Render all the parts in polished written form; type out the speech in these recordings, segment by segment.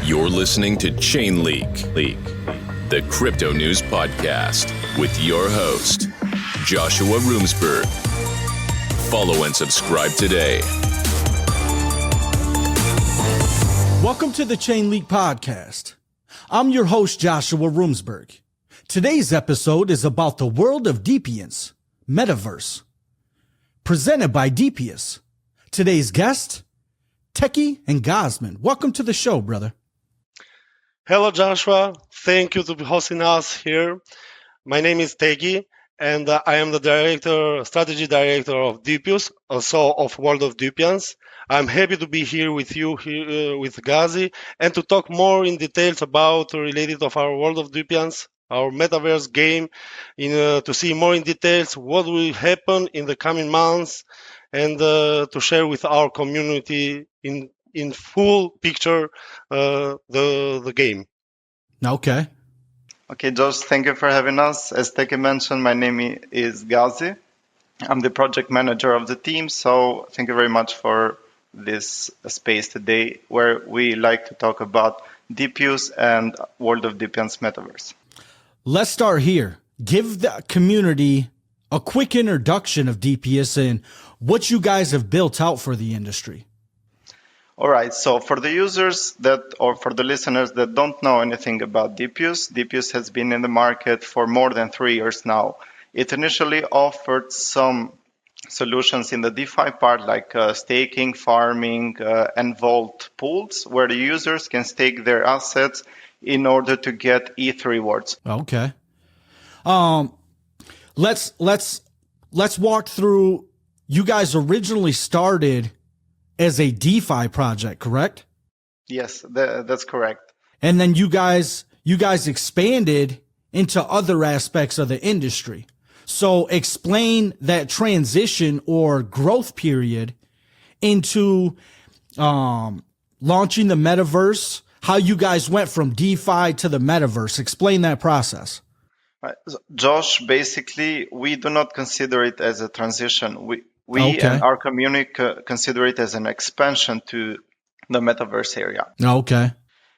You're listening to ChainLeak, the crypto news podcast with your host, Joshua Roomsberg. Follow and subscribe today. Welcome to the ChainLeak podcast. I'm your host, Joshua Roomsberg. Today's episode is about the World of Dypians Metaverse, presented by Dypius. Today's guest, Teki and Gazmend. Welcome to the show, brother. Hello, Joshua. Thank you for hosting us here. My name is Teki, and I am the strategy director of Dypius, also of World of Dypians. I'm happy to be here with you, with Gazi, and to talk more in details about related of our World of Dypians, our Metaverse game, to see more in details what will happen in the coming months, and to share with our community in full picture the game. Okay. Okay, Josh, thank you for having us. As Teki mentioned, my name is Gazi. I'm the project manager of the team, so thank you very much for this space today where we like to talk about Dypius and World of Dypians Metaverse. Let's start here. Give the community a quick introduction of Dypius and what you guys have built out for the industry. All right, so for the users or for the listeners that don't know anything about Dypius, Dypius has been in the market for more than 3 years now. It initially offered some solutions in the DeFi part like staking, farming, and vault pools where the users can stake their assets in order to get ETH rewards. Okay. Let's walk through. You guys originally started as a DeFi project, correct? Yes, that's correct. And then you guys expanded into other aspects of the industry. So explain that transition or growth period into launching the metaverse, how you guys went from DeFi to the metaverse. Explain that process. Josh, basically, we do not consider it as a transition. We Okay. and our community consider it as an expansion to the metaverse area. Okay.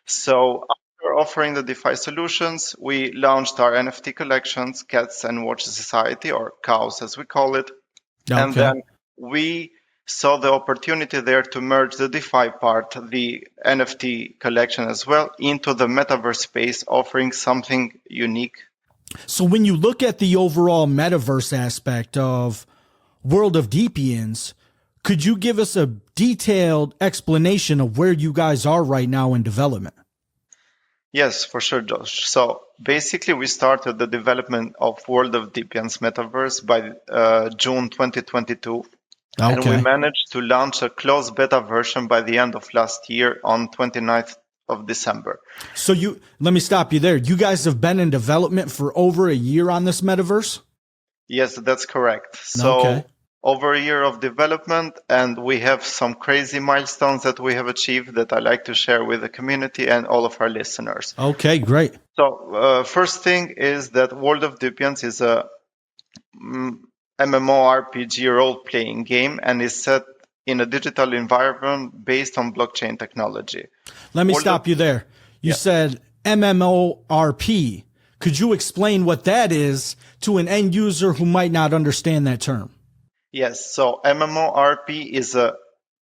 So after offering the DeFi solutions, we launched our NFT collections, Cats and Watch Society, or COWS as we call it. Okay. And then we saw the opportunity there to merge the DeFi part, the NFT collection as well, into the metaverse space, offering something unique. So when you look at the overall metaverse aspect of World of Dypians, could you give us a detailed explanation of where you guys are right now in development? Yes, for sure, Josh. So basically, we started the development of World of Dypians Metaverse by June 2022. Okay. And we managed to launch a closed beta version by the end of last year on 29th of December. So let me stop you there. You guys have been in development for over a year on this metaverse? Yes, that's correct. So Okay. over a year of development, and we have some crazy milestones that we have achieved that I like to share with the community and all of our listeners. Okay, great. So first thing is that World of Dypians is a MMORPG role-playing game and is set in a digital environment based on blockchain technology. Let me stop you there. You said MMORP. Could you explain what that is to an end user who might not understand that term? Yes, so MMORP is a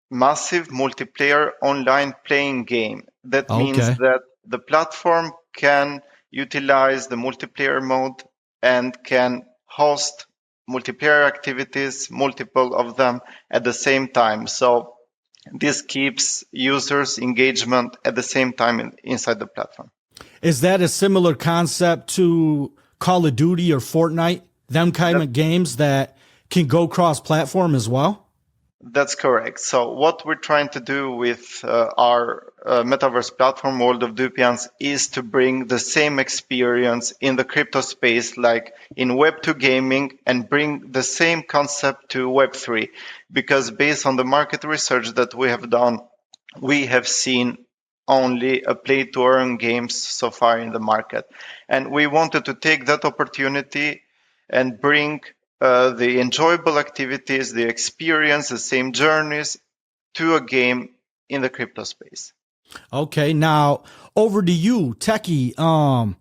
massive multiplayer online playing game. That means that the platform can utilize the multiplayer mode and can host multiplayer activities, multiple of them at the same time. So this keeps users' engagement at the same time inside the platform. Is that a similar concept to Call of Duty or Fortnite? Them kind of games that can go cross-platform as well? That's correct. So what we're trying to do with our metaverse platform, World of Dypians, is to bring the same experience in the crypto space like in Web2 gaming and bring the same concept to Web3. Because based on the market research that we have done, we have seen only a play-to-earn games so far in the market. And we wanted to take that opportunity and bring the enjoyable activities, the experience, the same journeys to a game in the crypto space. Okay, now over to you, Teki.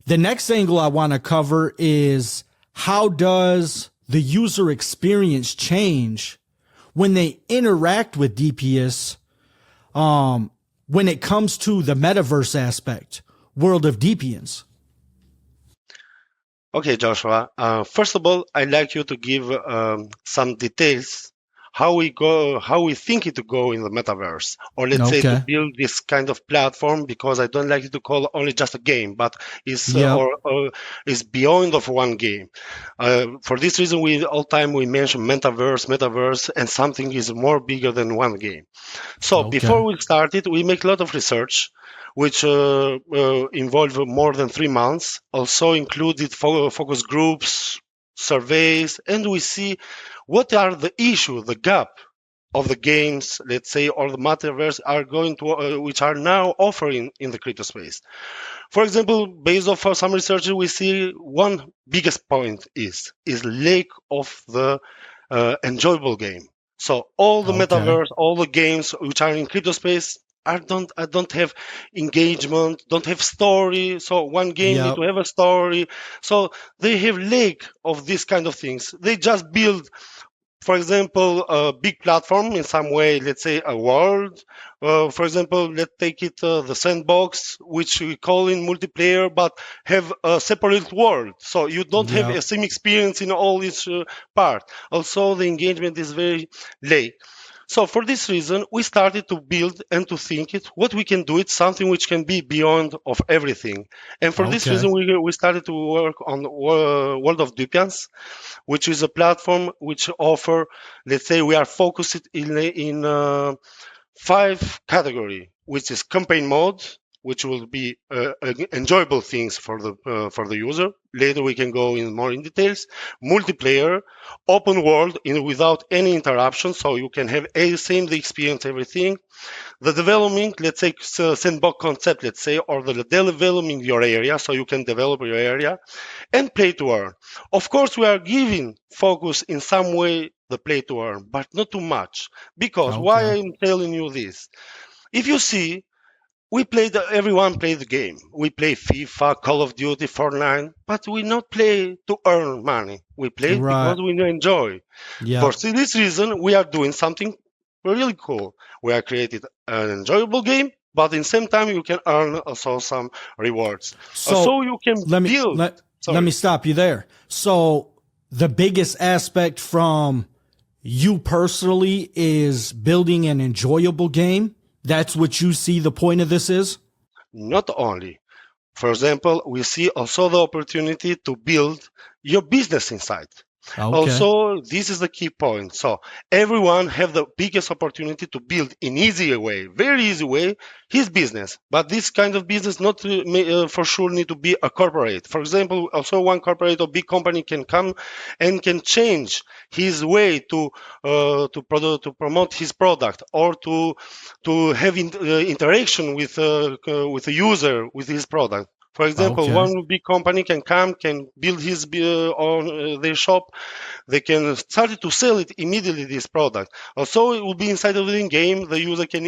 The next angle I want to cover is how does the user experience change when they interact with Dypius when it comes to the metaverse aspect, World of Dypians? Okay, Joshua. First of all, I'd like you to give some details how we think it to go in the metaverse, or let's say to Okay. build this kind of platform. Because I don't like it to call only just a game, but is Yep. or is beyond of one game. For this reason, we all time we mention metaverse, and something is more bigger than one game. So Okay. before we started, we make a lot of research, which involved more than 3 months. Also included focus groups, surveys, and we see what are the issue, the gap of the games, let's say, or the metaverse are going to, which are now offering in the crypto space. For example, based off some research, we see one biggest point is lack of the enjoyable game. So all the Okay. metaverse, all the games which are in crypto space, I don't have engagement, don't have story. So one game need Yep. to have a story. So they have lack of these kind of things. They just build, for example, a big platform in some way, let's say a world. For example, let's take it the sandbox, which we call in multiplayer, but have a separate world. So you don't have a Yep. same experience in all its part. Also, the engagement is very late. So for this reason, we started to build and to think it, what we can do it, something which can be beyond of everything. And for this Okay. reason, we started to work on World of Dypians, which is a platform which offer, let's say, we are focused in 5 category, which is campaign mode, which will be enjoyable things for the user. Later we can go in more in details. Multiplayer, open world in without any interruption, so you can have a same the experience everything. The development, let's say sandbox concept, let's say, or the developing your area, so you can develop your area, and play to earn. Of course, we are giving focus in some way the play to earn, but not too much. Because why Okay. I'm telling you this? If you see, we play everyone play the game. We play FIFA, Call of Duty, Fortnite, but we not play to earn money. We play it Right. because we enjoy. For Yep. this reason, we are doing something really cool. We are created an enjoyable game, but in same time you can earn also some rewards. So Also you can let me build. let me Sorry. stop you there. So the biggest aspect from you personally is building an enjoyable game. That's what you see the point of this is? Not only. For example, we see also the opportunity to build your business inside. Okay. Also, this is the key point. So everyone have the biggest opportunity to build in easy way, very easy way, his business. But this kind of business not for sure need to be a corporate. For example, also one corporate or big company can come and can change his way to promote his product, or to have interaction with the user with his product. For example, Okay. one big company can come, can build his on their shop. They can start to sell it immediately. This product. Also, it will be inside of the game. The user can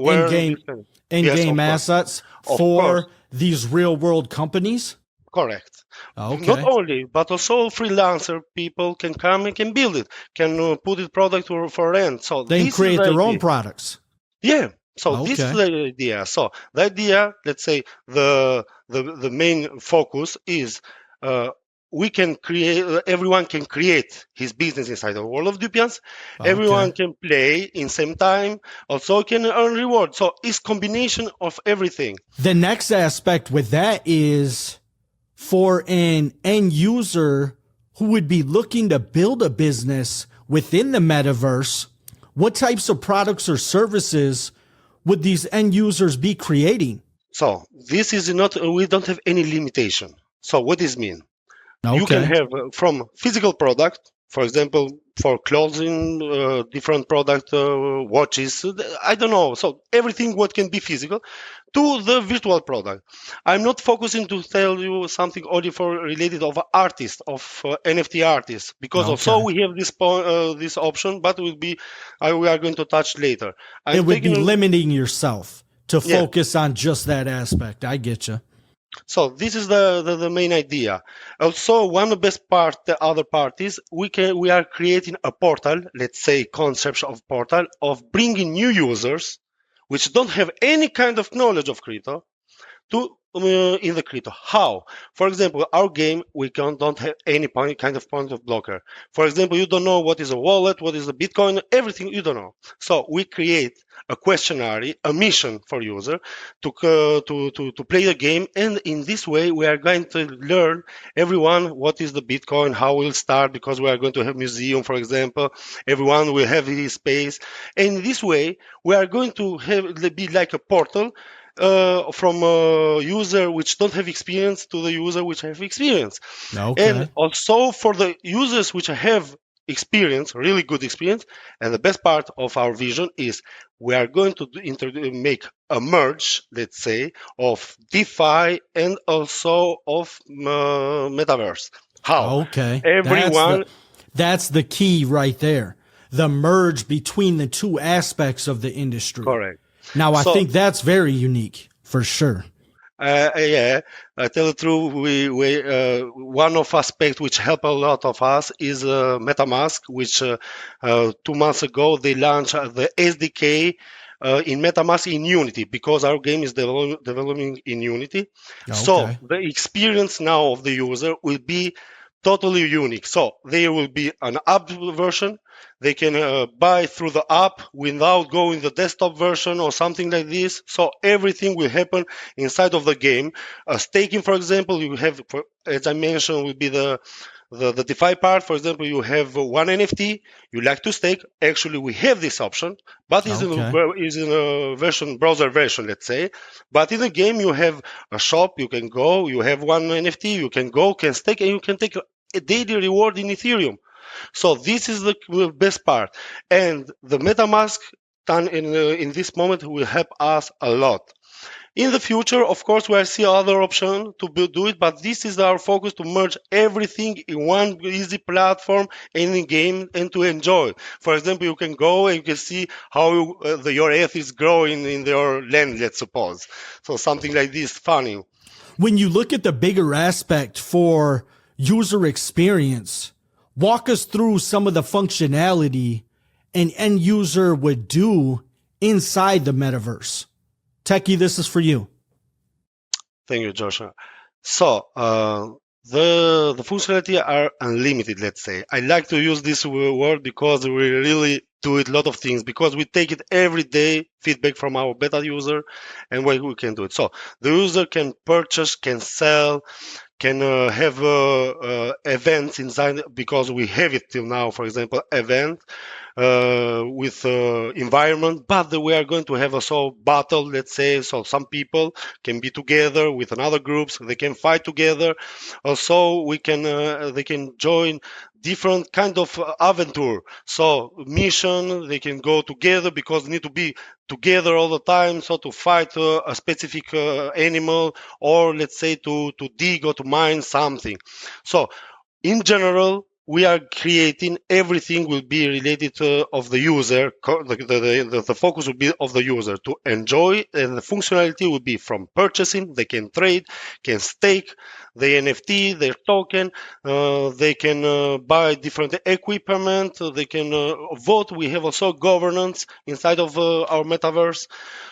wear In-game this kind. Yes, in-game assets of course, for these real world companies? correct. Not Okay. only, but also freelancer people can come and can build it, can put it product for rent. So They can this is create the their own idea. products. Yeah. So this is Okay. the idea. So the idea, let's say the main focus is uh, we can create. Everyone can create his business inside the world of Dupians. Okay. Everyone can play in same time. Also can earn reward. So it's combination of everything. The next aspect with that is for an end user who would be looking to build a business within the metaverse, what types of products or services would these end users be creating? So this is not. We don't have any limitation. So what does mean? You can Okay. have from physical product, for example, for clothing, different product, watches, I don't know. So everything what can be physical to the virtual product. I'm not focusing to tell you something only for related of artists, of NFT artists, because also Okay. we have this option, but will be we are going to touch later. It I'm would be taking limiting yourself to Yeah. focus on just that aspect. I get you. So this is the main idea. Also, one of the best part, the other part is we are creating a portal, let's say concept of portal, of bringing new users which don't have any kind of knowledge of crypto to in the crypto. How? For example, our game don't have any kind of point of blocker. For example, you don't know what is a wallet, what is a Bitcoin, everything you don't know. So we create a questionnaire, a mission for user to play the game, and in this way we are going to learn everyone what is the Bitcoin, how we'll start, because we are going to have museum, for example. Everyone will have his space, and in this way we are going to have be like a portal from a user which don't have experience to the user which have experience. Okay. And also for the users which have experience, really good experience. And the best part of our vision is we are going to make a merge, let's say, of DeFi and also of Metaverse. How? Okay. Everyone. That's the key right there. The merge between the two aspects of the industry. Correct. Now, I think that's very unique for sure. Yeah, I tell the truth. We one of aspects which help a lot of us is MetaMask, which 2 months ago they launched the SDK in MetaMask in Unity, because our game is developing in Unity. Okay. So the experience now of the user will be totally unique. So there will be an app version. They can buy through the app without going the desktop version or something like this. So everything will happen inside of the game. Staking, for example, you have, as I mentioned, will be the DeFi part. For example, you have one NFT you like to stake. Actually, we have this option, but is in a browser version, let's say. But in the game, you have a shop. You can go. You have one NFT. You can go, can stake, and you can take a daily reward in Ethereum. So this is the best part, and the MetaMask done in this moment will help us a lot. In the future, of course, we see other options to do it, but this is our focus, to merge everything in one easy platform and in game and to enjoy. For example, you can go and you can see how your ETH is growing in your land, let's suppose. So something like this, funny. When you look at the bigger aspect for user experience, walk us through some of the functionality an end user would do inside the metaverse. Teki, this is for you. Thank you, Joshua. So the functionality are unlimited, let's say. I like to use this word because we really do a lot of things, because we take it every day, feedback from our beta user, and we can do it. So the user can purchase, can sell, can have events inside, because we have it till now, for example, event with environment, but we are going to have also battle, let's say. So some people can be together with another groups, they can fight together. Also we can they can join different kind of adventure, so mission, they can go together because they need to be together all the time, so to fight a specific animal, or let's say to dig or to mine something. So in general, we are creating everything will be related of the user. The focus will be of the user to enjoy, and the functionality will be from purchasing. They can trade, can stake the NFT, their token. They can buy different equipment. They can vote. We have also governance inside of our metaverse.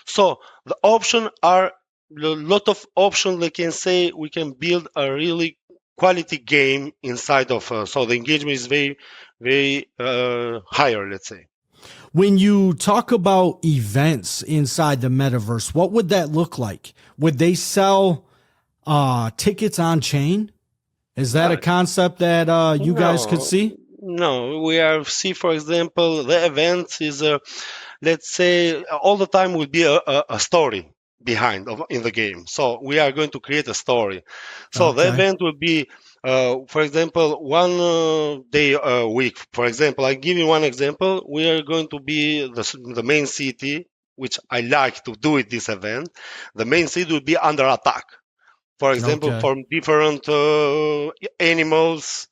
So the options are a lot of options. They can say we can build a really quality game inside of so the engagement is very higher, let's say. When you talk about events inside the metaverse, what would that look like? Would they sell tickets on chain? Is that a concept that you guys could see? No, we are see, for example, the event is let's say all the time will be a story behind in the game. So we are going to create a story. So the event will be, for example, one day a week. For example, I give you one example. We are going to be the main city, which I like to do it this event. The main city will be under attack. For example, from different animals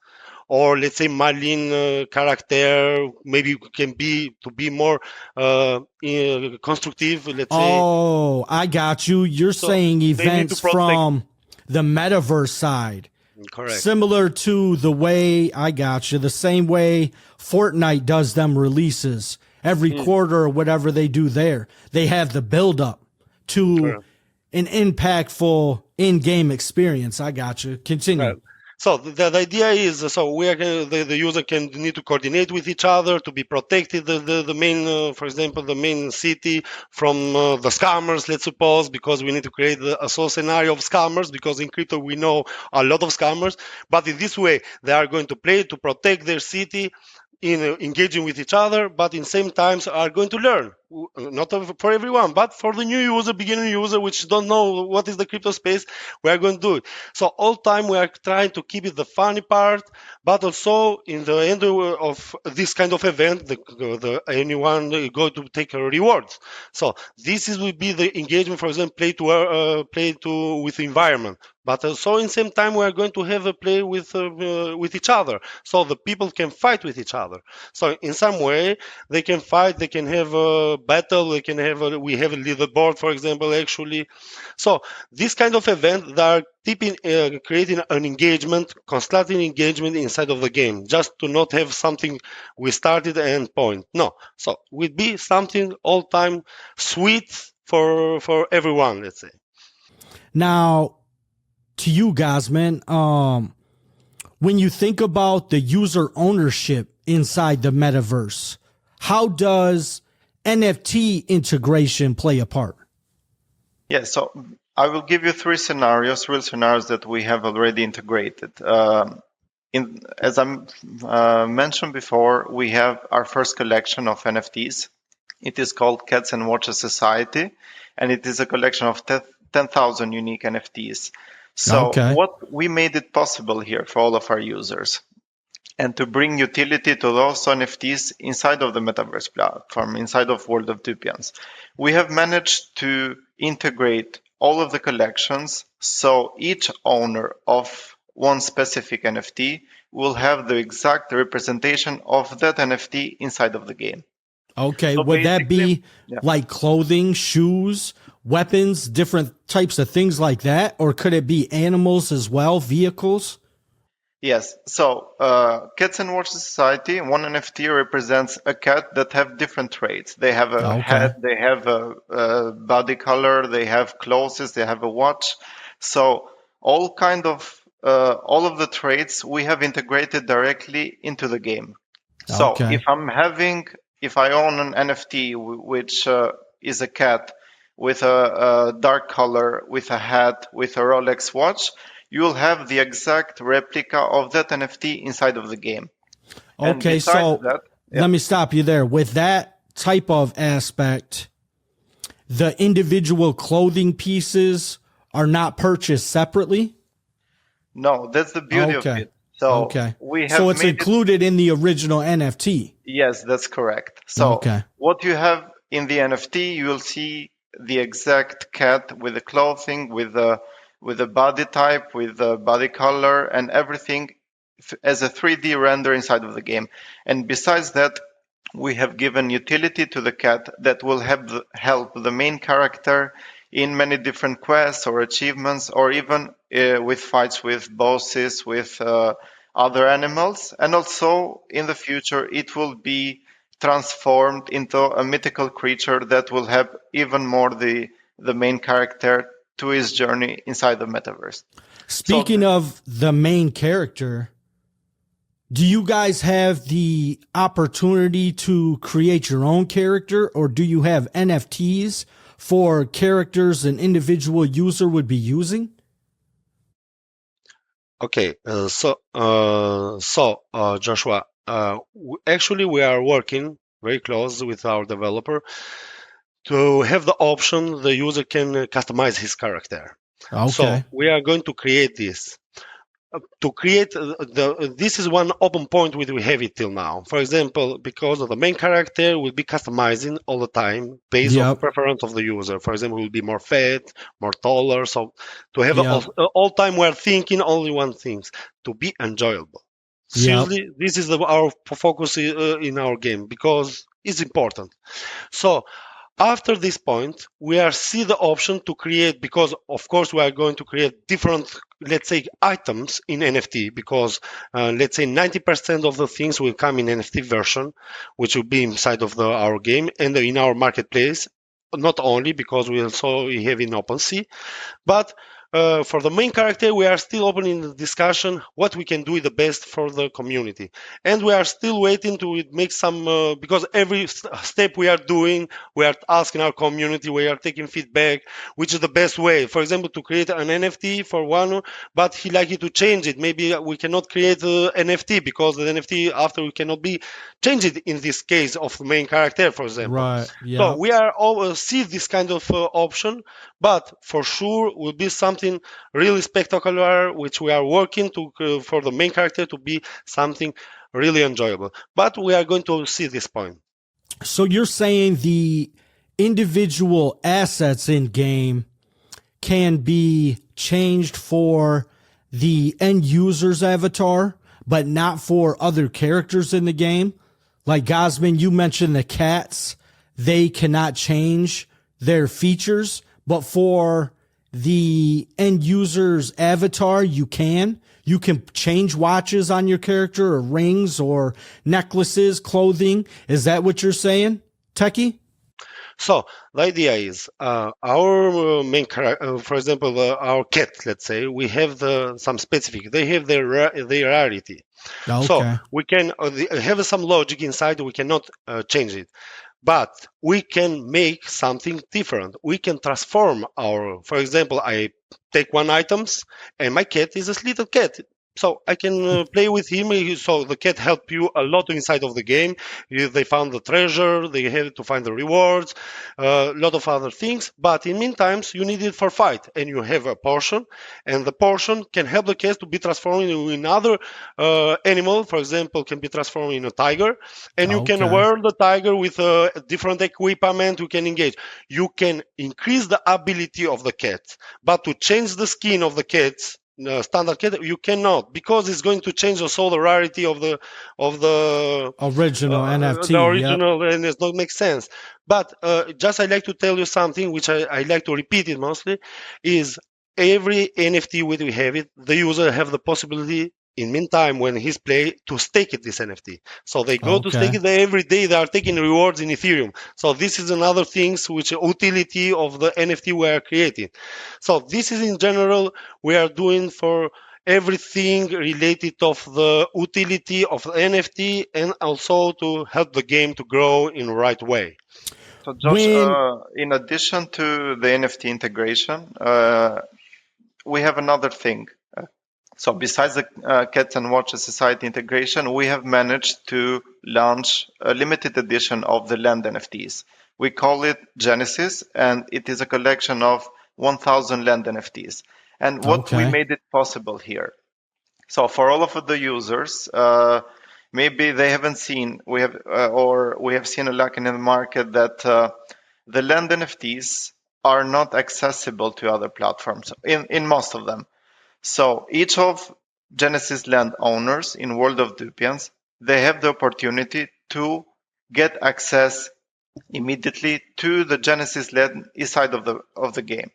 or let's say Marlin character maybe can be to be more constructive, let's say. Oh, I got you. You're So saying they need to events protect. from the metaverse side. Correct. Similar to the way, I got you, the same way Fortnite does them releases every quarter or whatever they do there. They have the build up to Correct. an impactful in-game experience. I got you. Continue. Right. So the idea is, so we are the user can need to coordinate with each other to be protected the main, for example, the main city from the scammers, let's suppose, because we need to create a sole scenario of scammers, because in crypto we know a lot of scammers. But in this way, they are going to play to protect their city in engaging with each other, but in same times are going to learn, not for everyone, but for the new user, beginner user, which don't know what is the crypto space, we are going to do it. So all time we are trying to keep it the funny part, but also in the end of this kind of event, anyone go to take a rewards. So this will be the engagement, for example, play to with the environment. But also in same time we are going to have a play with each other, so the people can fight with each other. So in some way they can fight, they can have a battle, they can have we have a leaderboard, for example, actually. So this kind of event that are creating an engagement, constructing engagement inside of the game, just to not have something we started and point. No, so would be something all time sweet for everyone, let's say. Now, to you, Gazmend, when you think about the user ownership inside the metaverse, how does NFT integration play a part? Yeah, so I will give you three scenarios, real scenarios that we have already integrated. As I mentioned before, we have our first collection of NFTs. It is called Cats and Watches Society, and it is a collection of 10,000 unique NFTs. So what we made it possible here for all of our users, and to bring utility to those NFTs inside of the Metaverse platform, inside of World of Dypians. We have managed to integrate all of the collections, so each owner of one specific NFT will have the exact representation of that NFT inside of the game. Okay, so would that be like clothing, shoes, weapons, different types of things like that? Or could it be animals as well, vehicles? Yes. So Cats and Watches Society, one NFT represents a cat that have different traits. They have a head, they have a body color, they have clothes, they have a watch. So all of the traits we have integrated directly into the game. So if I own an NFT which is a cat with a dark color, with a hat, with a Rolex watch, you will have the exact replica of that NFT inside of the game. Okay, so let me stop you there. With that type of aspect, the individual clothing pieces are not purchased separately? No, that's the beauty of it. So it's included in the original NFT. Yes, that's correct. So what you have in the NFT, you will see the exact cat with the clothing, with the body type, with the body color, and everything as a 3D render inside of the game. And besides that, we have given utility to the cat that will help the main character in many different quests or achievements, or even with fights with bosses, with other animals. And also in the future, it will be transformed into a mythical creature that will help even more the main character to his journey inside the metaverse. Speaking of the main character, do you guys have the opportunity to create your own character, or do you have NFTs for characters an individual user would be using? Okay, Joshua, actually we are working very close with our developer to have the option the user can customize his character. Okay. So we are going to create this. To create this is one open point we have it till now. For example, because of the main character will be customizing all the time based on the preference of the user. For example, will be more fat, more taller. So to have all time we're thinking only one thing, to be enjoyable. Seriously, this is our focus in our game because it's important. So after this point, we are see the option to create, because of course we are going to create different, let's say, items in NFT, because let's say 90% of the things will come in NFT version, which will be inside of our game and in our marketplace. Not only because we also have in OpenSea, but for the main character, we are still opening the discussion what we can do the best for the community, and we are still waiting to make some because every step we are doing, we are asking our community, we are taking feedback, which is the best way. For example, to create an NFT for one, but he like it to change it. Maybe we cannot create NFT because the NFT after we cannot be changed in this case of the main character, for example. Right. Yeah. So we are all see this kind of option, but for sure will be something really spectacular, which we are working to for the main character to be something really enjoyable. But we are going to see this point. So you're saying the individual assets in game can be changed for the end user's avatar, but not for other characters in the game? Like Gazmend, you mentioned the cats, they cannot change their features, but for the end user's avatar, you can change watches on your character, or rings, or necklaces, clothing. Is that what you're saying, Teki? So the idea is our main character, for example, our cat. Let's say we have some specific. They have their rarity. Okay. So we can have some logic inside. We cannot change it. But we can make something different. We can transform for example, I take one items and my cat is a little cat. So I can play with him. So the cat help you a lot inside of the game. They found the treasure. They have to find the rewards, a lot of other things. But in meantime, you need it for fight, and you have a portion, and the portion can help the cat to be transformed in other animal. For example, can be transformed in a tiger, and you can wear the tiger with different equipment. You can engage. You can increase the ability of the cat, but to change the skin of the cats. Standard cat you cannot, because it's going to change also the rarity of the original NFT. The original, and it not make sense. But just I like to tell you something which I like to repeat it mostly is every NFT when we have it, the user have the possibility in meantime when he's play to stake it this NFT. So they go to stake it every day. They are taking rewards in Ethereum. So this is another things which utility of the NFT we are creating. So this is in general we are doing for everything related of the utility of the NFT and also to help the game to grow in the right way. So Josh, in addition to the NFT integration, we have another thing. So besides the Cats and Watches Society integration, we have managed to launch a limited edition of the land NFTs. We call it Genesis, and it is a collection of 1,000 land NFTs. And what we made it possible here. So for all of the users, maybe they haven't seen, we have seen a lack in the market that the land NFTs are not accessible to other platforms in most of them. So each of Genesis land owners in World of Dypians, they have the opportunity to get access immediately to the Genesis land inside of the game.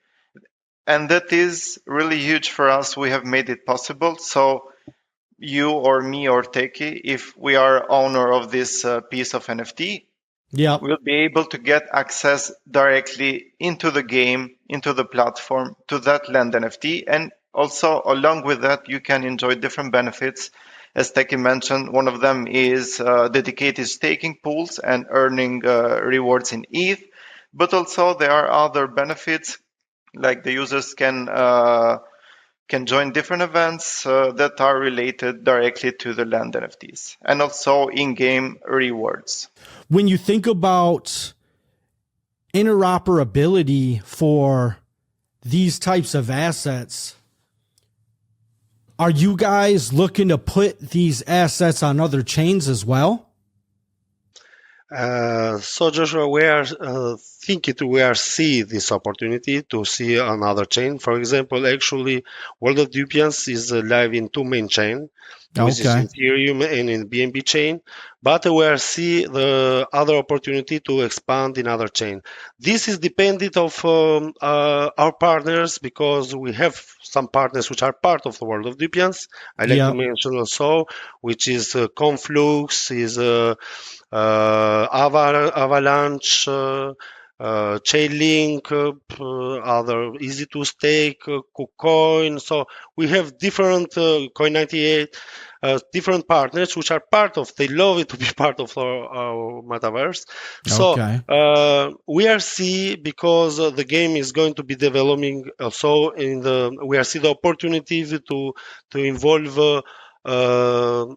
And that is really huge for us. We have made it possible. So you or me or Teki, if we are owner of this piece of NFT, we'll be able to get access directly into the game, into the platform, to that land NFT. And also, along with that, you can enjoy different benefits. As Teki mentioned, one of them is dedicated staking pools and earning rewards in ETH. But also, there are other benefits, like the users can join different events that are related directly to the land NFTs, and also in-game rewards. When you think about interoperability for these types of assets, are you guys looking to put these assets on other chains as well? So Joshua, we are we are see this opportunity to see another chain. For example, actually, World of Dypians is live in two main chain, which is Okay. Ethereum and in BNB chain. But we are see the other opportunity to expand in other chain. This is dependent of our partners because we have some partners which are part of the World of Dypians. I like to Yep. mention also, which is Conflux, is Avalanche, ChainLeak, other easy to stake, KuCoin. So we have different Coin98, different partners which are part of. They love it to be part of our metaverse. So Okay. we are see because the game is going to be developing also in the. We are see the opportunity to involve a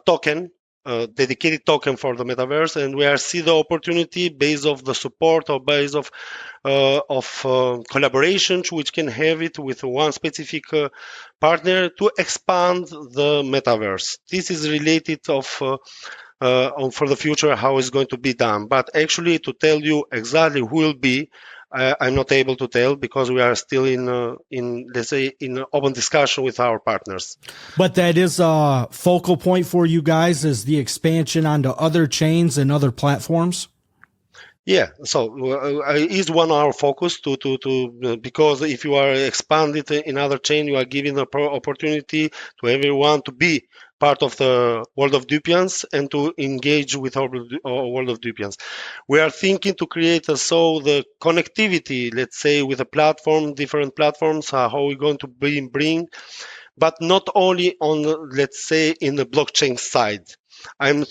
token, dedicated token for the metaverse, and we are see the opportunity based of the support or based of collaborations which can have it with one specific partner to expand the metaverse. This is related of for the future how it's going to be done. But actually, to tell you exactly who will be, I'm not able to tell because we are still in let's say in open discussion with our partners. But that is a focal point for you guys, is the expansion onto other chains and other platforms. Yeah, so is one our focus to because if you are expanded in other chain, you are giving the opportunity to everyone to be part of the World of Dypians and to engage with our World of Dypians. We are thinking to create so the connectivity, let's say, with a platform, different platforms, how we're going to bring, but not only on, let's say, in the blockchain side. I'm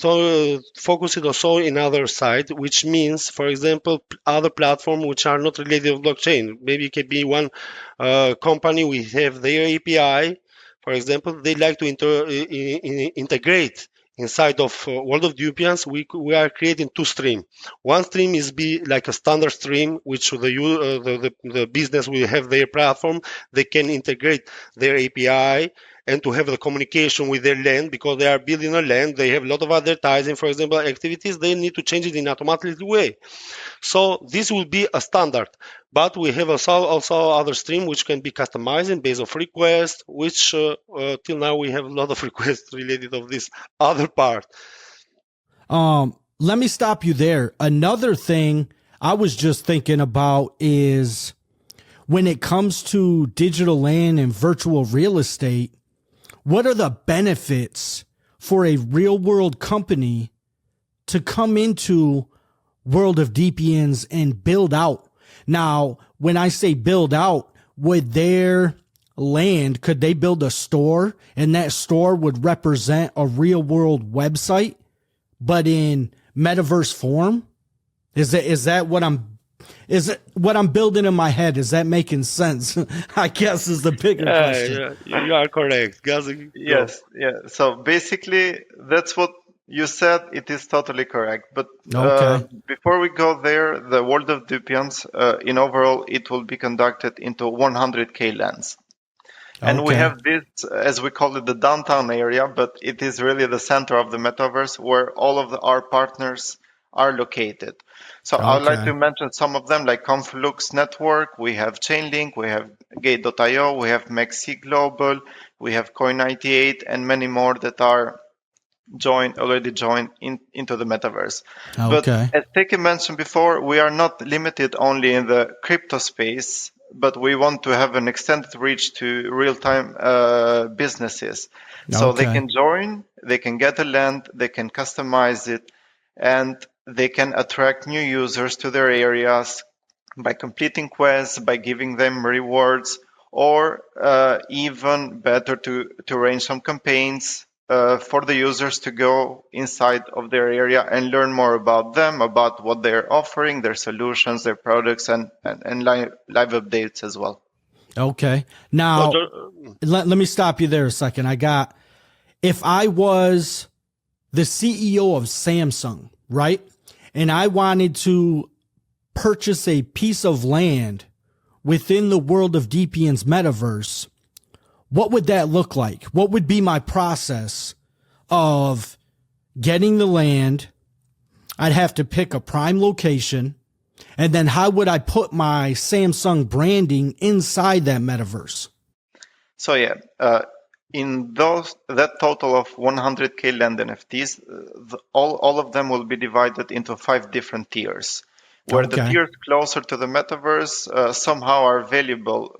focusing also in other side, which means, for example, other platform which are not related to blockchain. Maybe it can be one company, we have their API. For example, they like to integrate inside of World of Dypians. We are creating two streams. One stream is be like a standard stream, which the business will have their platform. They can integrate their API and to have the communication with their land because they are building a land. They have a lot of advertising, for example, activities. They need to change it in automatic way. So this will be a standard. But we have also other stream which can be customized based of request, which till now we have a lot of requests related of this other part. Let me stop you there. Another thing I was just thinking about is when it comes to digital land and virtual real estate, what are the benefits for a real world company to come into World of Dypians and build out? Now, when I say build out, would their land, could they build a store and that store would represent a real world website, but in metaverse form? Is that what I'm building in my head? Is that making sense? I guess is the bigger question. Yeah, you are correct. Yes, yeah. So basically, that's what you said. It is totally correct. But Okay. before we go there, the World of Dypians, in overall, it will be conducted into 100K lands. And we Okay. have this, as we call it, the downtown area, but it is really the center of the metaverse where all of our partners are located. So I would like Okay. to mention some of them, like Conflux Network, we have Chainlink, we have Gate.io, we have Maxi Global, we have Coin98, and many more that are already joined into the metaverse. But Okay. as Teki mentioned before, we are not limited only in the crypto space, but we want to have an extended reach to real-time businesses. So they Okay. can join, they can get a land, they can customize it, and they can attract new users to their areas by completing quests, by giving them rewards, or even better to arrange some campaigns for the users to go inside of their area and learn more about them, about what they're offering, their solutions, their products, and live updates as well. Okay. So, Now, let me stop you there a second. If I was the CEO of Samsung, right? And I wanted to purchase a piece of land within the World of Dypians metaverse, what would that look like? What would be my process of getting the land, I'd have to pick a prime location. And then how would I put my Samsung branding inside that metaverse? So yeah, in that total of 100k land NFTs, all of them will be divided into 5 different tiers, where the Okay. tiers closer to the metaverse somehow are valuable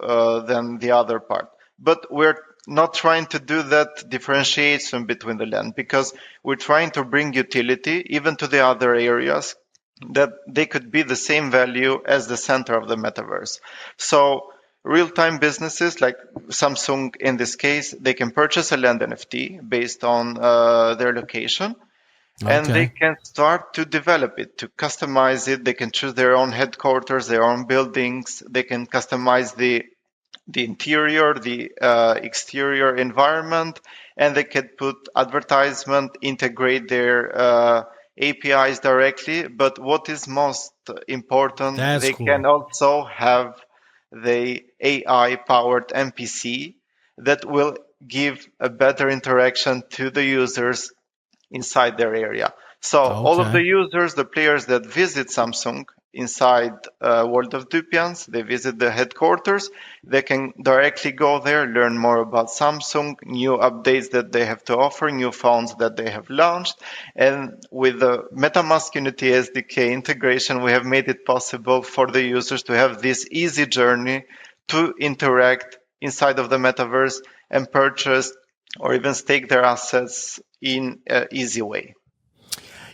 than the other part. But we're not trying to do that differentiation between the land, because we're trying to bring utility even to the other areas, that they could be the same value as the center of the metaverse. So real-time businesses like Samsung in this case, they can purchase a land NFT based on their location, and they Okay. can start to develop it, to customize it. They can choose their own headquarters, their own buildings. They can customize the interior, the exterior environment, and they can put advertisement, integrate their APIs directly. But what is most important, That's they can cool. also have the AI powered NPC that will give a better interaction to the users inside their area. So all of Okay. the users, the players that visit Samsung inside World of Dypians, they visit the headquarters, they can directly go there, learn more about Samsung, new updates that they have to offer, new phones that they have launched. And with the MetaMask Unity SDK integration, we have made it possible for the users to have this easy journey to interact inside of the metaverse and purchase or even stake their assets in an easy way.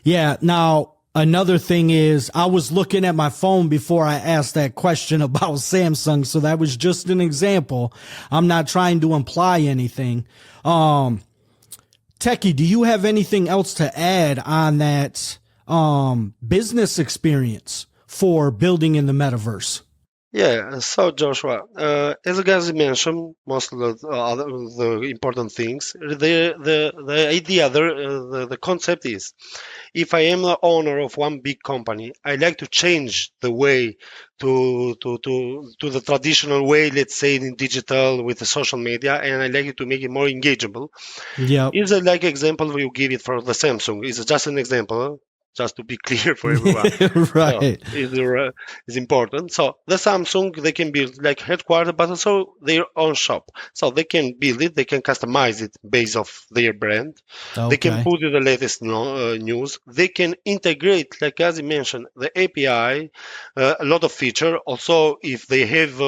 Yeah. Now, another thing is I was looking at my phone before I asked that question about Samsung. So that was just an example. I'm not trying to imply anything. Teki, do you have anything else to add on that business experience for building in the metaverse? Yeah, so Joshua, as you guys mentioned, most of the important things, the idea, the concept is, if I am the owner of one big company, I like to change the way to the traditional way, let's say in digital with the social media, and I like to make it more engageable. Yep. Is it like example you give it for the Samsung? It's just an example, huh? Just to be clear for everyone. So Right. is important. So the Samsung, they can build like headquarters, but also their own shop. So they can build it, they can customize it based off their brand. They can Okay. put in the latest news. They can integrate, like as you mentioned, the API, a lot of feature. Also, if they have,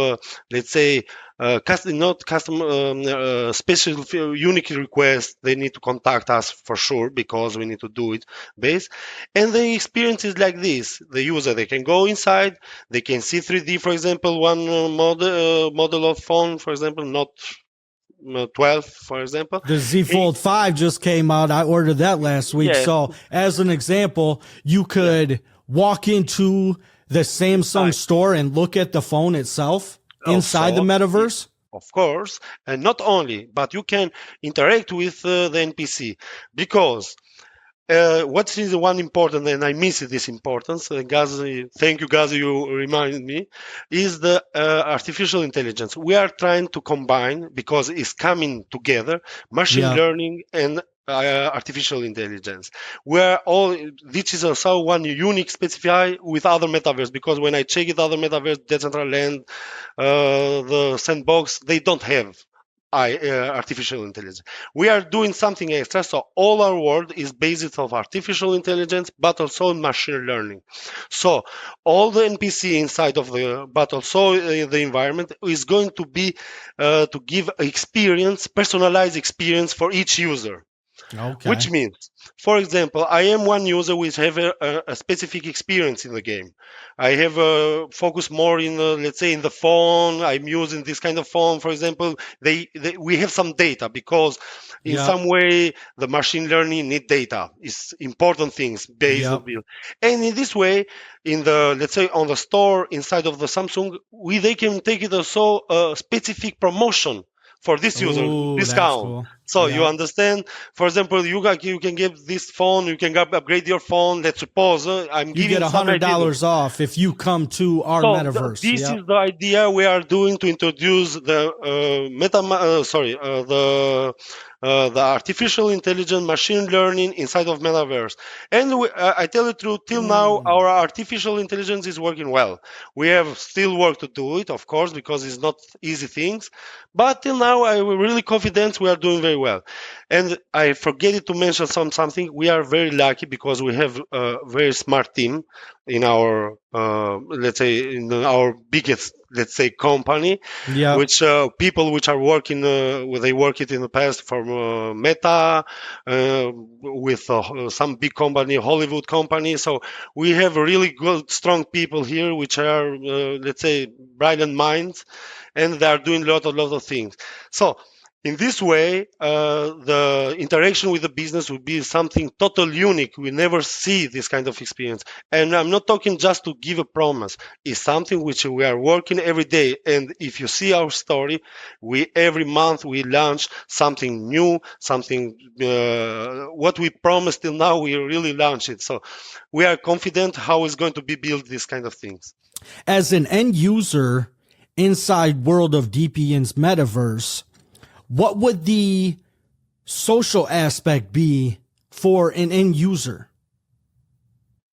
let's say, not custom special unique request, they need to contact us for sure because we need to do it based. And the experience is like this: the user, they can go inside, they can see 3D, for example, one model of phone, for example, not 12, for example. The Z Fold 5 just came out. I ordered that last week. Yeah, So, as an example, you could walk into the Samsung store and look at the phone itself inside the also, metaverse. of course, and not only, but you can interact with the NPC because what is the one important, and I miss this importance, Gazi, thank you, Gazi, you remind me, is the artificial intelligence. We are trying to combine, because it's coming together, machine Yeah. learning and artificial intelligence. Where all this is also one unique specify with other metaverse, because when I check it, other metaverse, Decentraland, the sandbox, they don't have artificial intelligence. We are doing something extra, so all our world is based of artificial intelligence, but also machine learning. So all the NPC inside of the, but also the environment is going to be to give experience, personalized experience for each user. Okay. Which means, for example, I am one user which have a specific experience in the game. I have focus more in, let's say, in the phone. I'm using this kind of phone, for example. We have some data because in Yep. some way the machine learning need data. It's important things based Yep. on build. And in this way, in the, let's say, on the store inside of the Samsung, they can take it also a specific promotion for this user Oh, that's discount. cool. So you Yeah. understand, for example, you can get this phone, you can upgrade your phone. Let's suppose I'm You get giving some ideas. $100 off if you come to our So metaverse. this Yep. is the idea we are doing to introduce the the artificial intelligence machine learning inside of metaverse. And I tell you the truth, till now our artificial intelligence is working well. We have still work to do it, of course, because it's not easy things. But till now, I'm really confident we are doing very well. And I forget to mention something. We are very lucky because we have a very smart team in our let's say in our biggest, let's say, company, Yep. which people which are working they work it in the past from Meta, with some big company, Hollywood company. So we have really good strong people here which are let's say brilliant minds, and they are doing a lot of things. So in this way, the interaction with the business will be something totally unique. We never see this kind of experience. And I'm not talking just to give a promise. It's something which we are working every day. And if you see our story, we every month we launch something new, something what we promised till now, we really launch it. So we are confident how it's going to be built, these kind of things. As an end user inside World of Dypians Metaverse, what would the social aspect be for an end user?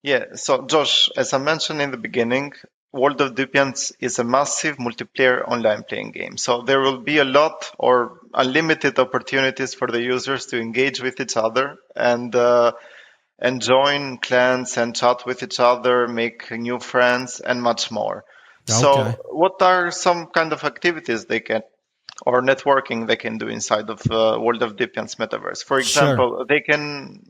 Yeah, so Josh, as I mentioned in the beginning, World of Dypians is a massive multiplayer online playing game. So there will be a lot or unlimited opportunities for the users to engage with each other and join clans and chat with each other, make new friends, and much more. Okay. So what are some kind of activities they can or networking they can do inside of World of Dypians Metaverse? For example, they can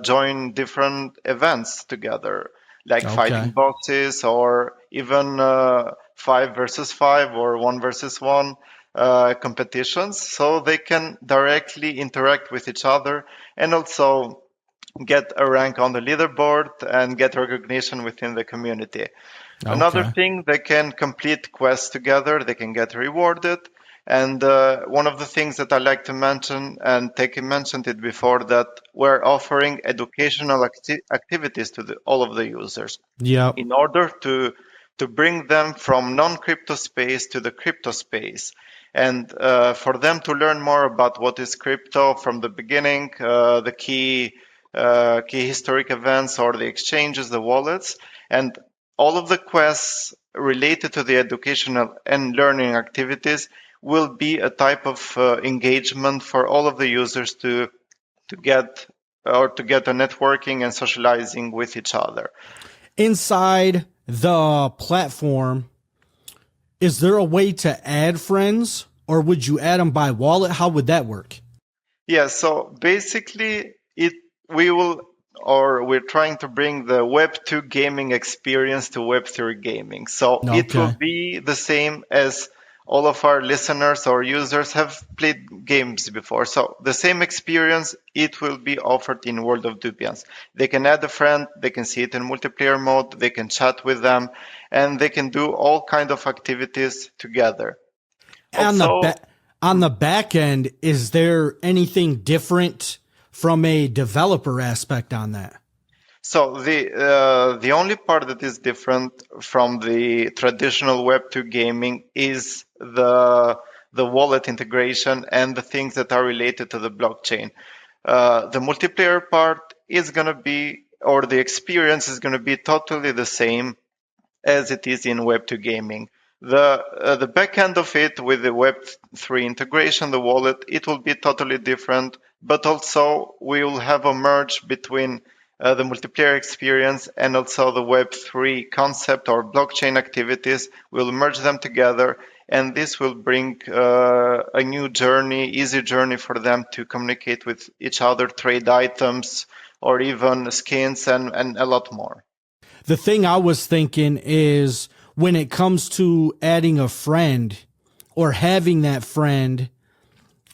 join different events together, like fighting bosses or even 5 versus 5 or 1 versus 1 competitions. So they can directly interact with each other and also get a rank on the leaderboard and get recognition within the community. Another thing, they can complete quests together, they can get rewarded. And one of the things that I like to mention, and Teki mentioned it before, that we're offering educational activities to all of the users in order to bring them from non-crypto space to the crypto space. And for them to learn more about what is crypto from the beginning, the key historic events or the exchanges, the wallets, and all of the quests related to the educational and learning activities will be a type of engagement for all of the users to get a networking and socializing with each other. Inside the platform, is there a way to add friends, or would you add them by wallet? How would that work? Yeah, so basically we're trying to bring the Web2 gaming experience to Web3 gaming. So it will be the same as all of our listeners or users have played games before. So the same experience, it will be offered in World of Dypians. They can add a friend, they can see it in multiplayer mode, they can chat with them, and they can do all kind of activities together. On the back end, is there anything different from a developer aspect on that? So the only part that is different from the traditional Web2 gaming is the wallet integration and the things that are related to the blockchain. The multiplayer part is going to be, or the experience is going to be totally the same as it is in Web2 gaming. The back end of it with the Web3 integration, the wallet, it will be totally different, but also we will have a merge between the multiplayer experience and also the Web3 concept or blockchain activities. We'll merge them together, and this will bring a new journey, easy journey for them to communicate with each other, trade items, or even skins and a lot more. The thing I was thinking is when it comes to adding a friend or having that friend,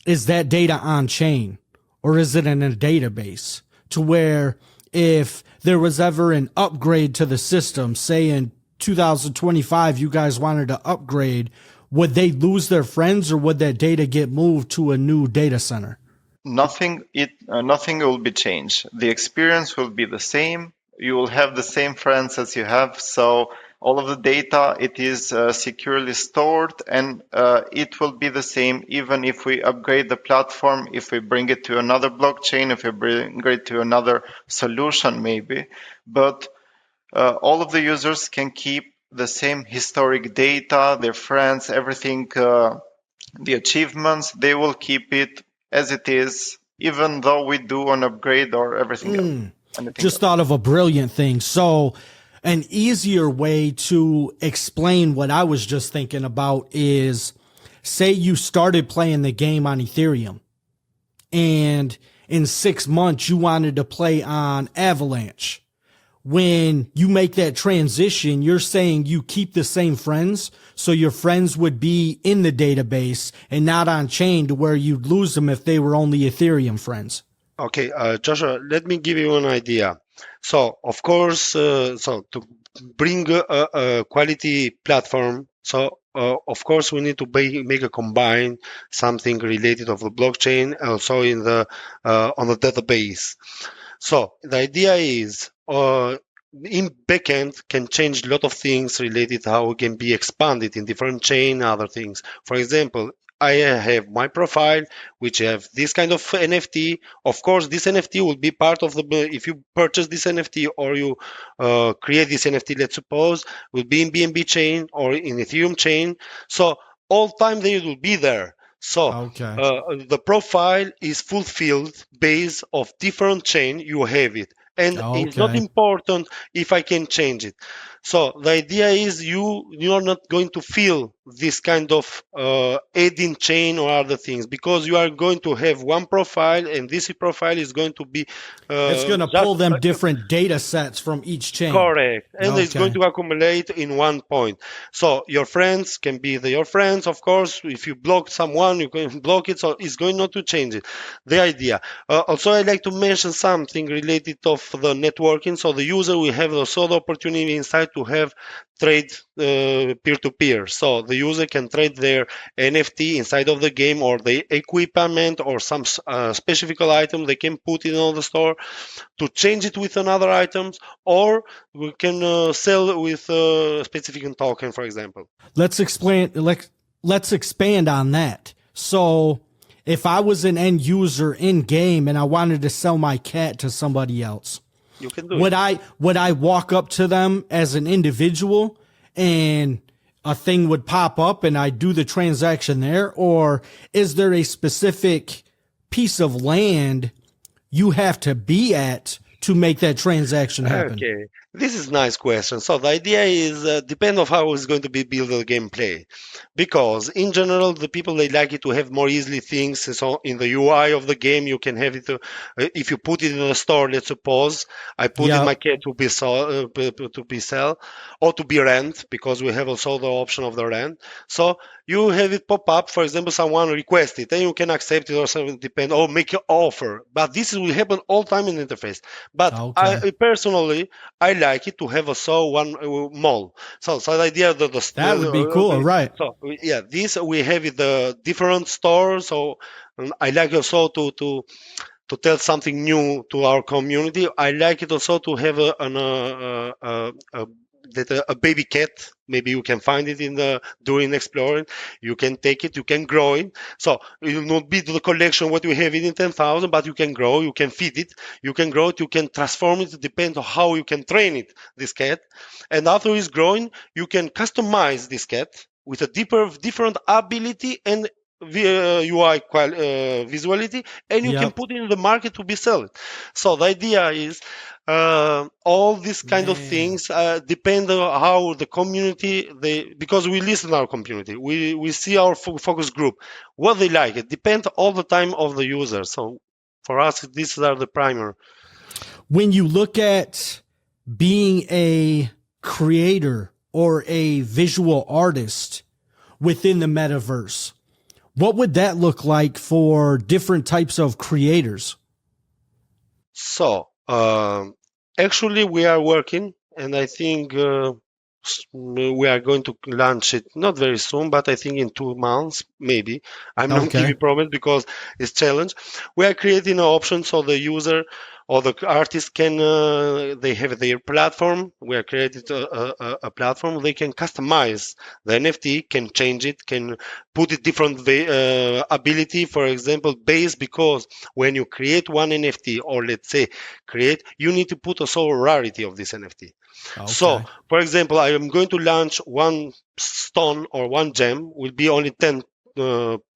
is that data on chain or is it in a database to where if there was ever an upgrade to the system, say in 2025, you guys wanted to upgrade, would they lose their friends, or would that data get moved to a new data center? Nothing will be changed. The experience will be the same. You will have the same friends as you have. So all of the data, it is securely stored, and it will be the same even if we upgrade the platform, if we bring it to another blockchain, if we bring it to another solution maybe. But all of the users can keep the same historic data, their friends, everything, the achievements, they will keep it as it is, even though we do an upgrade or everything else. Just thought of a brilliant thing. So an easier way to explain what I was just thinking about is, say you started playing the game on Ethereum, and in 6 months you wanted to play on Avalanche. When you make that transition, you're saying you keep the same friends, so your friends would be in the database and not on chain, to where you'd lose them if they were only Ethereum friends. Okay, Joshua, let me give you an idea. So, of course, so to bring a quality platform, so of course we need to make a combine something related of the blockchain, also in the on the database. So the idea is, in backend can change a lot of things related how it can be expanded in different chain, other things. For example, I have my profile, which have this kind of NFT. Of course, this NFT will be part of the, if you purchase this NFT or you create this NFT, let's suppose, will be in BNB chain or in Ethereum chain. So all time they will be there. So Okay. the profile is fulfilled based of different chain you have it, and it's not Okay. important if I can change it. So the idea is you are not going to feel this kind of adding chain or other things, because you are going to have one profile, and this profile is going to be It's going to pull them different data sets from each chain. correct, and it's going Okay. to accumulate in one point. So your friends can be your friends, of course. If you block someone, you can block it, so it's going not to change it. The idea. Also, I'd like to mention something related of the networking. So the user will have also the opportunity inside to have trade peer-to-peer. So the user can trade their NFT inside of the game, or the equipment, or some specific item they can put in on the store to change it with another items, or we can sell with a specific token, for example. Let's explain. Let's expand on that. So, if I was an end user in game and I wanted to sell my cat to somebody else, You can do would it. I walk up to them as an individual and a thing would pop up and I do the transaction there, or is there a specific piece of land you have to be at to make that transaction happen? Okay, this is a nice question. So the idea is depend on how it's going to be built the gameplay, because in general the people they like it to have more easily things. So in the UI of the game you can have it. If you put it in the store, let's suppose I put in my cat to be sell or to be rent, because we have also the option of the rent. So you have it pop up. For example, someone request it, and you can accept it or something, depend, or make an offer. But this will happen all time in the interface. But Okay. I personally, I like it to have also one mall. So the idea that That would be cool, right? So yeah, this we have it the different stores. So I like also to tell something new to our community. I like it also to have a baby cat. Maybe you can find it in the during exploring. You can take it, you can grow it. So it will not be the collection what you have in 10,000, but you can grow, you can feed it, you can grow it, you can transform it. It depends on how you can train it, this cat. And after it's growing, you can customize this cat with a different ability and UI visuality, and you can Yep. put it in the market to be sold. So the idea is all these kind of Man. things depend on how the community because we listen to our community, we see our focus group what they like. It depends all the time of the user. So for us, these are the primer. When you look at being a creator or a visual artist within the metaverse, what would that look like for different types of creators? So actually we are working, and I think We are going to launch it not very soon, but I think in 2 months, maybe. I'm not Okay. giving promise because it's challenge. We are creating an option so the user or the artist can they have their platform. We are creating a platform. They can customize the NFT, can change it, can put it different ability. For example, base, because when you create one NFT, or let's say create, you need to put also a rarity of this NFT. So, Okay. for example, I am going to launch one stone or one gem, will be only 10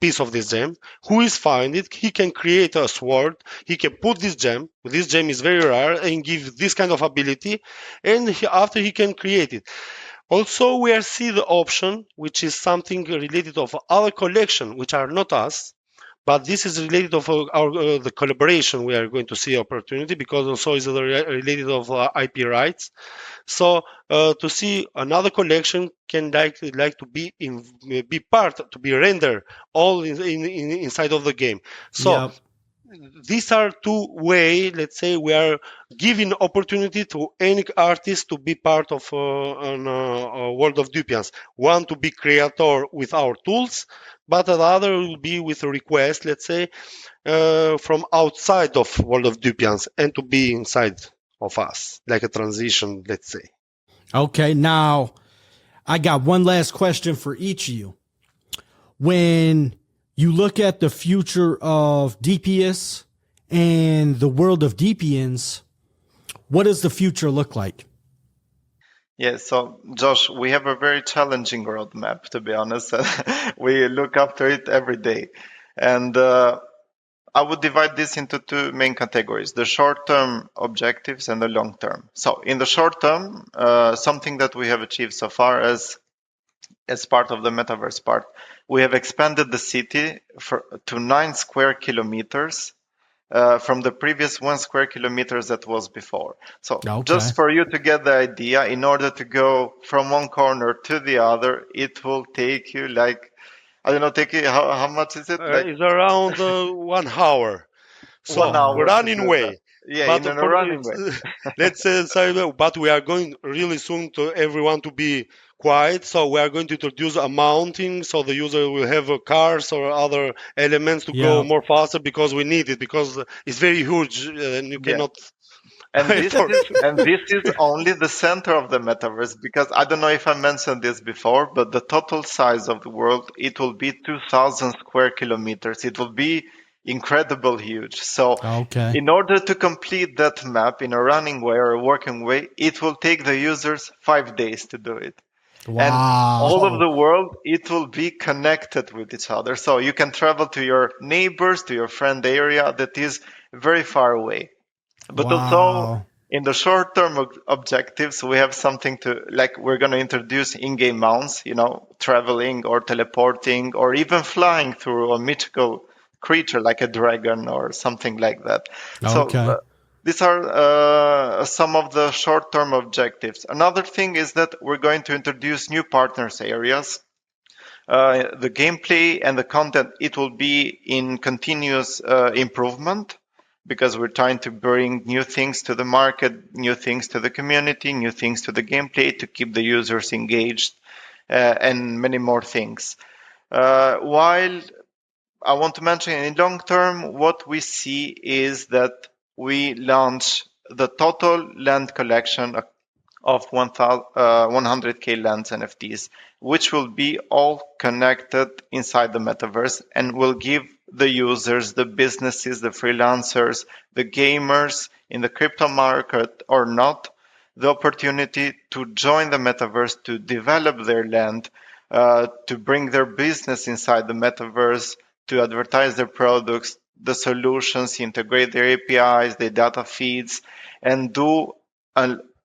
piece of this gem. Who is find it? He can create a sword. He can put this gem. This gem is very rare and give this kind of ability. And after he can create it. Also, we are see the option, which is something related of our collection, which are not us, but this is related of the collaboration. We are going to see opportunity because also is related of IP rights. So to see another collection can like to be part to be rendered all inside of the game. So Yep. these are two way, let's say, we are giving opportunity to any artist to be part of a World of Dypians. One to be creator with our tools, but the other will be with a request, let's say, from outside of World of Dypians and to be inside of us, like a transition, let's say. Okay. Now, I got one last question for each of you. When you look at the future of DPS and the World of Dypians, what does the future look like? Yeah, so Josh, we have a very challenging roadmap, to be honest. We look after it every day. And I would divide this into two main categories, the short-term objectives and the long-term. So in the short term, something that we have achieved so far as part of the metaverse part, we have expanded the city to 9 square kilometers from the previous 1 square kilometers that was before. So Okay. just for you to get the idea, in order to go from one corner to the other, it will take you like, I don't know, Teki, how much is it? Like It's around 1 hour. So 1 hour we're to running do that. way. Yeah, But in a running way. let's say, but we are going really soon to everyone to be quiet. So we are going to introduce a mounting, so the user will have cars or other elements to go Yeah. more faster because we need it because it's very huge and you Yeah. cannot. And this is only the center of the metaverse, because I don't know if I mentioned this before, but the total size of the world, it will be 2000 square kilometers. It will be incredible huge. So Okay. in order to complete that map in a running way or a working way, it will take the users 5 days to do it. And all of Wow. the world, it will be connected with each other. So you can travel to your neighbors, to your friend area that is very far away. But also Wow. in the short term objectives, we have something to, like, we're going to introduce in-game mounts, traveling or teleporting or even flying through a mythical creature like a dragon or something like that. So Okay. these are some of the short term objectives. Another thing is that we're going to introduce new partners areas. The gameplay and the content, it will be in continuous improvement, because we're trying to bring new things to the market, new things to the community, new things to the gameplay to keep the users engaged, and many more things. While I want to mention in long term, what we see is that we launch the total land collection of 100k lands NFTs, which will be all connected inside the metaverse and will give the users, the businesses, the freelancers, the gamers in the crypto market or not, the opportunity to join the metaverse, to develop their land, to bring their business inside the metaverse, to advertise their products, the solutions, integrate their APIs, their data feeds, and do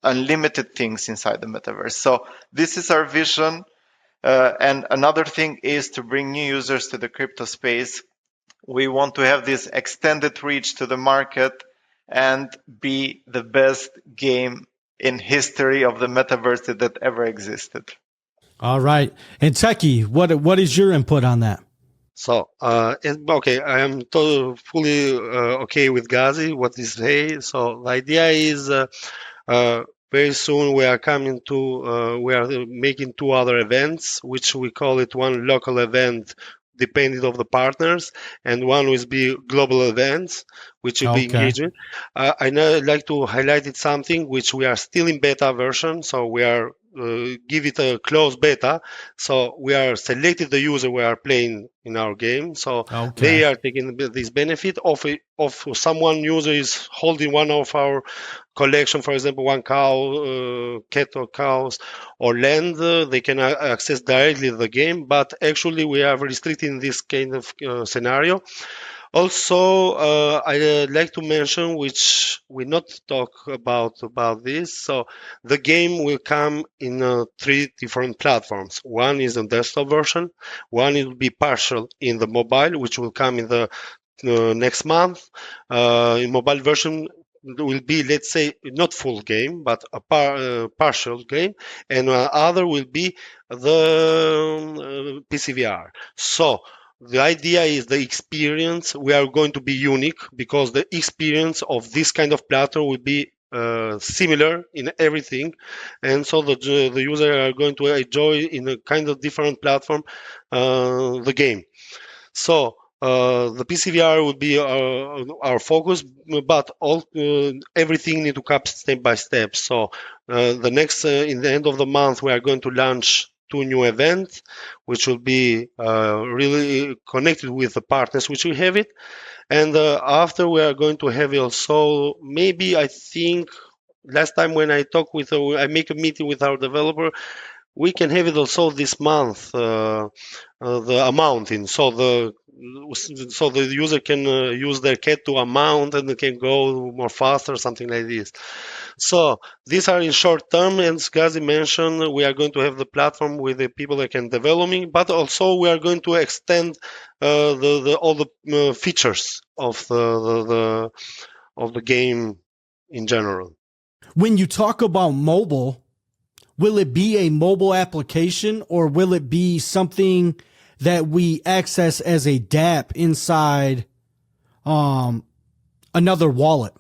unlimited things inside the metaverse. So this is our vision. And another thing is to bring new users to the crypto space. We want to have this extended reach to the market and be the best game in history of the metaverse that ever existed. All right. And Teki, what is your input on that? So, okay, I am fully okay with Gazi, what he say. So the idea is Very soon we are we are making 2 other events, which we call it one local event depending of the partners, and one will be global events, which will be Okay. engaging. I now like to highlight it something which we are still in beta version, so we are give it a closed beta. So we are selected the user we are playing in our game. So Okay. they are taking this benefit of someone user is holding one of our collection, for example, one cow, cat or cows, or land, they can access directly the game. But actually, we are restricting this kind of scenario. Also, I like to mention, which we not talk about this. So the game will come in 3 different platforms. One is a desktop version. One will be partial in the mobile, which will come in the next month. In mobile version will be, let's say, not full game, but a partial game, and other will be the PCVR. So the idea is the experience we are going to be unique because the experience of this kind of platform will be similar in everything, and so the user are going to enjoy in a kind of different platform the game. So the PCVR would be our focus, but everything need to come step by step. So the next in the end of the month, we are going to launch 2 new events, which will be really connected with the partners which we have it. And after we are going to have also maybe I think last time when I talk with I make a meeting with our developer, we can have it also this month. The amounting. So the user can use their cat to amount and they can go more faster, something like this. So these are in short term, and as Gazi mentioned, we are going to have the platform with the people that can developing, but also we are going to extend all the features of the game in general. When you talk about mobile, will it be a mobile application or will it be something that we access as a DApp inside another wallet?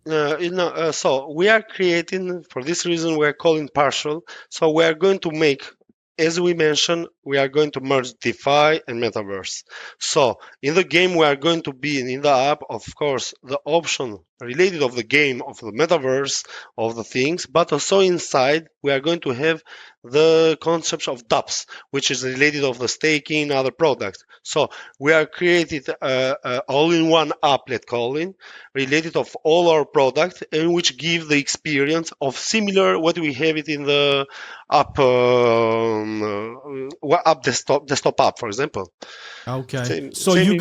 So we are creating, for this reason, we are calling partial. So we are going to make, as we mentioned, we are going to merge DeFi and Metaverse. So in the game, we are going to be in the app, of course, the option related of the game, of the Metaverse, of the things, but also inside, we are going to have the concepts of dApps, which is related of the staking, other products. So we are created all-in-one app, let's call it, related of all our products, and which give the experience of similar what we have it in the app, app desktop app, for example. Okay. So Same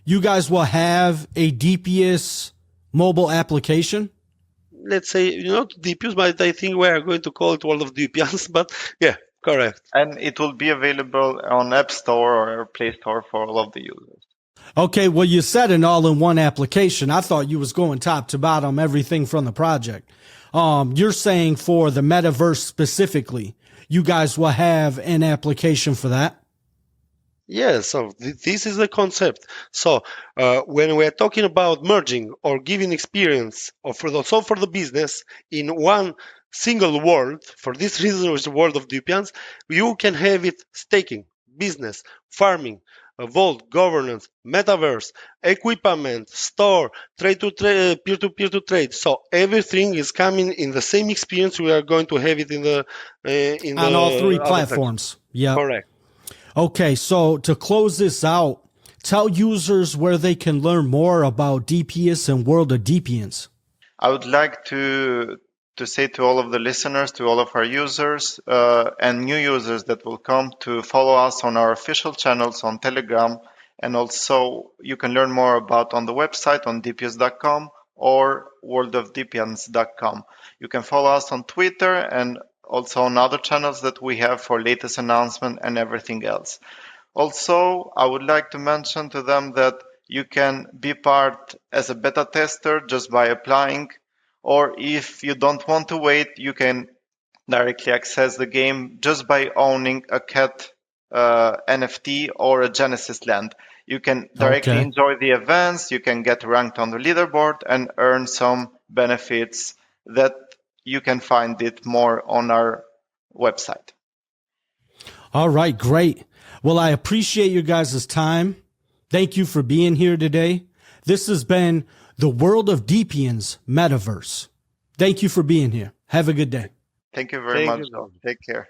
you guys will have a Dypius mobile application? let's say, not Dypius, but I think we are going to call it World of Dypians. But yeah, correct. And it will be available on App Store or Play Store for all of the users. Okay, well, you said an all-in-one application. I thought you was going top to bottom, everything from the project. You're saying for the metaverse specifically, you guys will have an application for that? Yeah, so this is the concept. So when we are talking about merging or giving experience or for the business in one single world, for this reason, which is the world of Dypians, you can have it staking, business, farming, vault, governance, metaverse, equipment, store, trade to trade, peer-to-peer to trade. So everything is coming in the same experience. We are going to have it On all 3 other platforms. Yep. Correct. Okay, so to close this out, tell users where they can learn more about Dypius and World of Dypians. I would like to say to all of the listeners, to all of our users and new users that will come, to follow us on our official channels on Telegram, and also you can learn more about on the website on dypius.com or worldofdypians.com. You can follow us on Twitter and also on other channels that we have for latest announcement and everything else. Also, I would like to mention to them that you can be part as a beta tester just by applying, or if you don't want to wait, you can directly access the game just by owning a cat NFT or a Genesis land. You can directly enjoy the events, you can get ranked on the leaderboard and earn some benefits that you can find it more on our website. All right, great. Well, I appreciate your guys' time. Thank you for being here today. This has been the World of Dypians Metaverse. Thank you for being here. Have a good day. Thank you very Thank much. you. Take care.